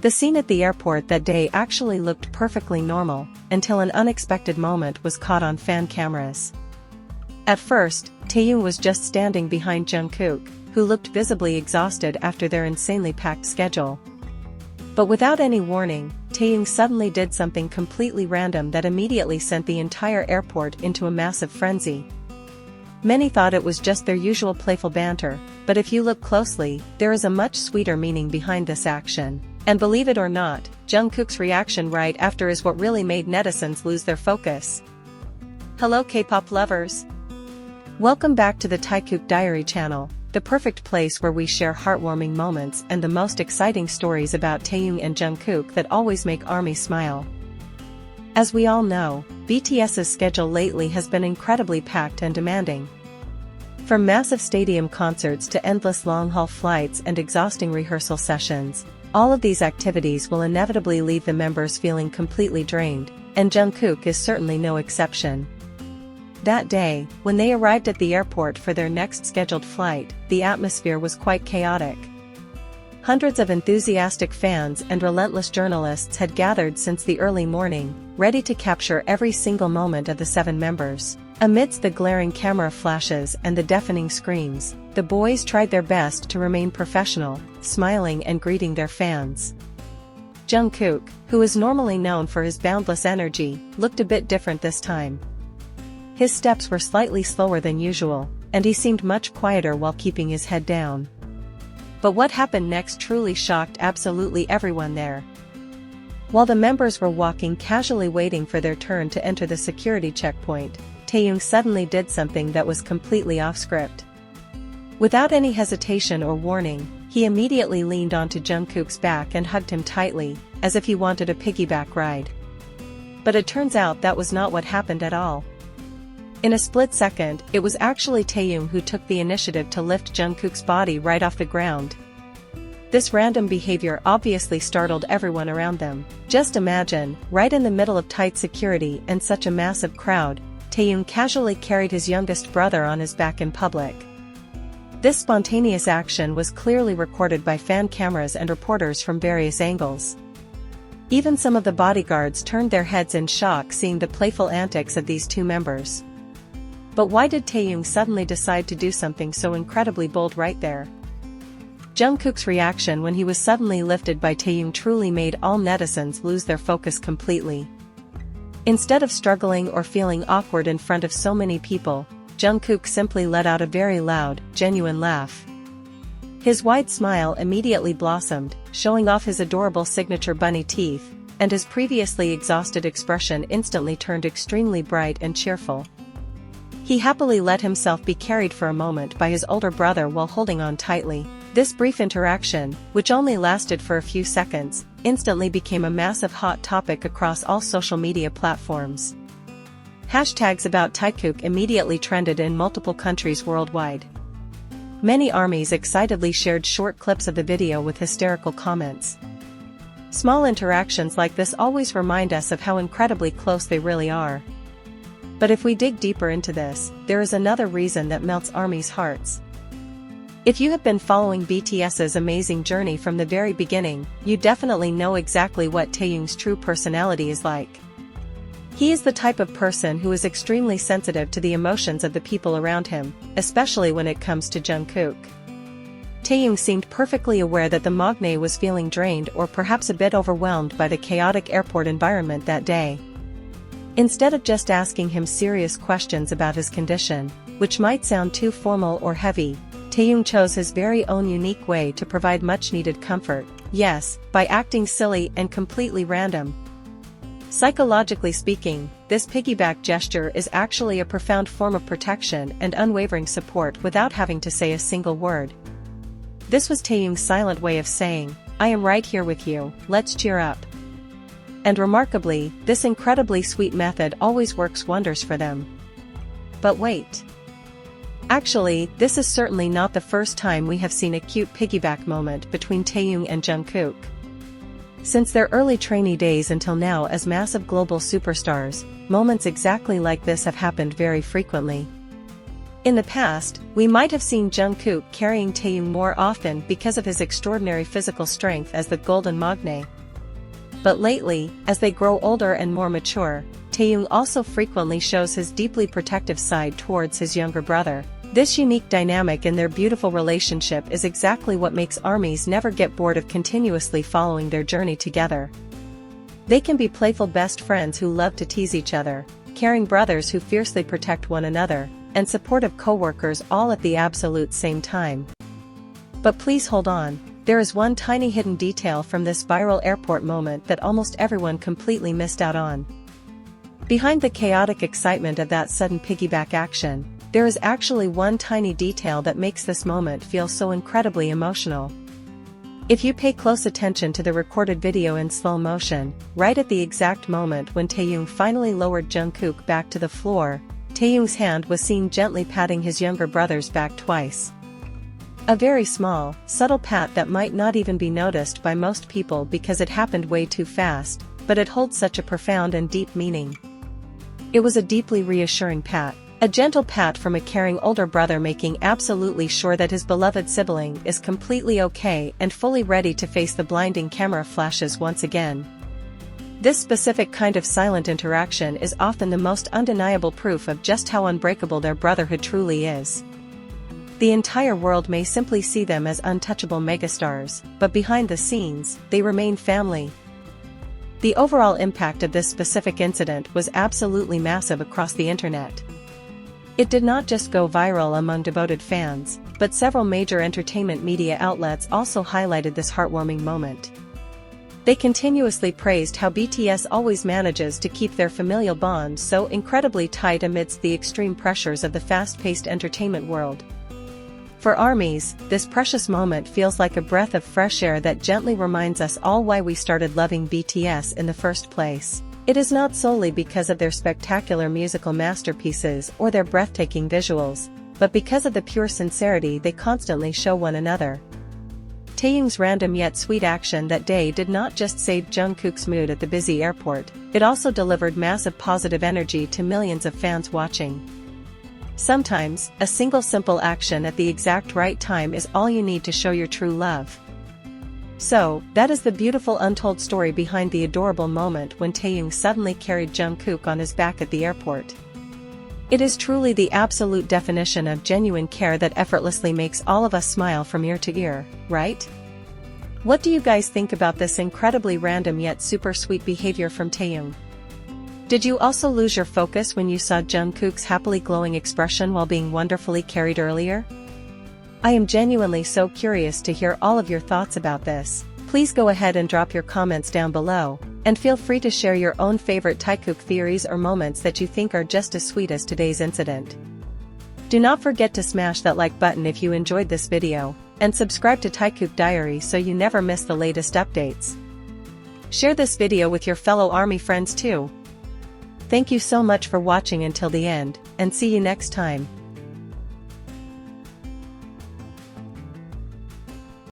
The scene at the airport that day actually looked perfectly normal, until an unexpected moment was caught on fan cameras. At first, Taehyung was just standing behind Jungkook, who looked visibly exhausted after their insanely packed schedule. But without any warning, Taehyung suddenly did something completely random that immediately sent the entire airport into a massive frenzy. Many thought it was just their usual playful banter, but if you look closely, there is a much sweeter meaning behind this action. And believe it or not, Jungkook's reaction right after is what really made netizens lose their focus. Hello K-pop lovers! Welcome back to the Taekook Diary channel, the perfect place where we share heartwarming moments and the most exciting stories about Taehyung and Jungkook that always make ARMY smile. As we all know, BTS's schedule lately has been incredibly packed and demanding. From massive stadium concerts to endless long-haul flights and exhausting rehearsal sessions, all of these activities will inevitably leave the members feeling completely drained, and Jungkook is certainly no exception. That day, when they arrived at the airport for their next scheduled flight, the atmosphere was quite chaotic. Hundreds of enthusiastic fans and relentless journalists had gathered since the early morning, ready to capture every single moment of the 7 members. Amidst the glaring camera flashes and the deafening screams, the boys tried their best to remain professional, smiling and greeting their fans. Jungkook, who is normally known for his boundless energy, looked a bit different this time. His steps were slightly slower than usual, and he seemed much quieter while keeping his head down. But what happened next truly shocked absolutely everyone there. While the members were walking casually waiting for their turn to enter the security checkpoint, Taehyung suddenly did something that was completely off-script. Without any hesitation or warning, he immediately leaned onto Jungkook's back and hugged him tightly, as if he wanted a piggyback ride. But it turns out that was not what happened at all. In a split second, it was actually Taehyung who took the initiative to lift Jungkook's body right off the ground. This random behavior obviously startled everyone around them. Just imagine, right in the middle of tight security and such a massive crowd, Taehyung casually carried his youngest brother on his back in public. This spontaneous action was clearly recorded by fan cameras and reporters from various angles. Even some of the bodyguards turned their heads in shock seeing the playful antics of these 2 members. But why did Taehyung suddenly decide to do something so incredibly bold right there? Jungkook's reaction when he was suddenly lifted by Taehyung truly made all netizens lose their focus completely. Instead of struggling or feeling awkward in front of so many people, Jungkook simply let out a very loud, genuine laugh. His wide smile immediately blossomed, showing off his adorable signature bunny teeth, and his previously exhausted expression instantly turned extremely bright and cheerful. He happily let himself be carried for a moment by his older brother while holding on tightly. This brief interaction, which only lasted for a few seconds, instantly became a massive hot topic across all social media platforms. Hashtags about Taekook immediately trended in multiple countries worldwide. Many ARMYs excitedly shared short clips of the video with hysterical comments. Small interactions like this always remind us of how incredibly close they really are. But if we dig deeper into this, there is another reason that melts ARMY's hearts. If you have been following BTS's amazing journey from the very beginning, you definitely know exactly what Taehyung's true personality is like. He is the type of person who is extremely sensitive to the emotions of the people around him, especially when it comes to Jungkook. Taehyung seemed perfectly aware that the Magne was feeling drained or perhaps a bit overwhelmed by the chaotic airport environment that day. Instead of just asking him serious questions about his condition, which might sound too formal or heavy, Taehyung chose his very own unique way to provide much-needed comfort, yes, by acting silly and completely random. Psychologically speaking, this piggyback gesture is actually a profound form of protection and unwavering support without having to say a single word. This was Taehyung's silent way of saying, "I am right here with you, let's cheer up." And remarkably, this incredibly sweet method always works wonders for them. But wait. Actually, this is certainly not the first time we have seen a cute piggyback moment between Taehyung and Jungkook. Since their early trainee days until now as massive global superstars, moments exactly like this have happened very frequently. In the past, we might have seen Jungkook carrying Taehyung more often because of his extraordinary physical strength as the Golden Magne, But lately, as they grow older and more mature, Taehyung also frequently shows his deeply protective side towards his younger brother. This unique dynamic in their beautiful relationship is exactly what makes ARMYs never get bored of continuously following their journey together. They can be playful best friends who love to tease each other, caring brothers who fiercely protect one another, and supportive co-workers all at the absolute same time. But please hold on, there is one tiny hidden detail from this viral airport moment that almost everyone completely missed out on. Behind the chaotic excitement of that sudden piggyback action, there is actually one tiny detail that makes this moment feel so incredibly emotional. If you pay close attention to the recorded video in slow motion, right at the exact moment when Taehyung finally lowered Jungkook back to the floor, Taehyung's hand was seen gently patting his younger brother's back twice. A very small, subtle pat that might not even be noticed by most people because it happened way too fast, but it holds such a profound and deep meaning. It was a deeply reassuring pat. A gentle pat from a caring older brother making absolutely sure that his beloved sibling is completely okay and fully ready to face the blinding camera flashes once again. This specific kind of silent interaction is often the most undeniable proof of just how unbreakable their brotherhood truly is. The entire world may simply see them as untouchable megastars, but behind the scenes, they remain family. The overall impact of this specific incident was absolutely massive across the internet. It did not just go viral among devoted fans, but several major entertainment media outlets also highlighted this heartwarming moment. They continuously praised how BTS always manages to keep their familial bond so incredibly tight amidst the extreme pressures of the fast-paced entertainment world. For ARMYs, this precious moment feels like a breath of fresh air that gently reminds us all why we started loving BTS in the first place. It is not solely because of their spectacular musical masterpieces or their breathtaking visuals, but because of the pure sincerity they constantly show one another. Taehyung's random yet sweet action that day did not just save Jungkook's mood at the busy airport, it also delivered massive positive energy to millions of fans watching. Sometimes, a single simple action at the exact right time is all you need to show your true love. So, that is the beautiful untold story behind the adorable moment when Taehyung suddenly carried Jungkook on his back at the airport. It is truly the absolute definition of genuine care that effortlessly makes all of us smile from ear to ear, right? What do you guys think about this incredibly random yet super sweet behavior from Taehyung? Did you also lose your focus when you saw Jungkook's happily glowing expression while being wonderfully carried earlier? I am genuinely so curious to hear all of your thoughts about this. Please go ahead and drop your comments down below, and feel free to share your own favorite Taekook theories or moments that you think are just as sweet as today's incident. Do not forget to smash that like button if you enjoyed this video, and subscribe to Taekook Diary so you never miss the latest updates. Share this video with your fellow ARMY friends too. Thank you so much for watching until the end, and see you next time.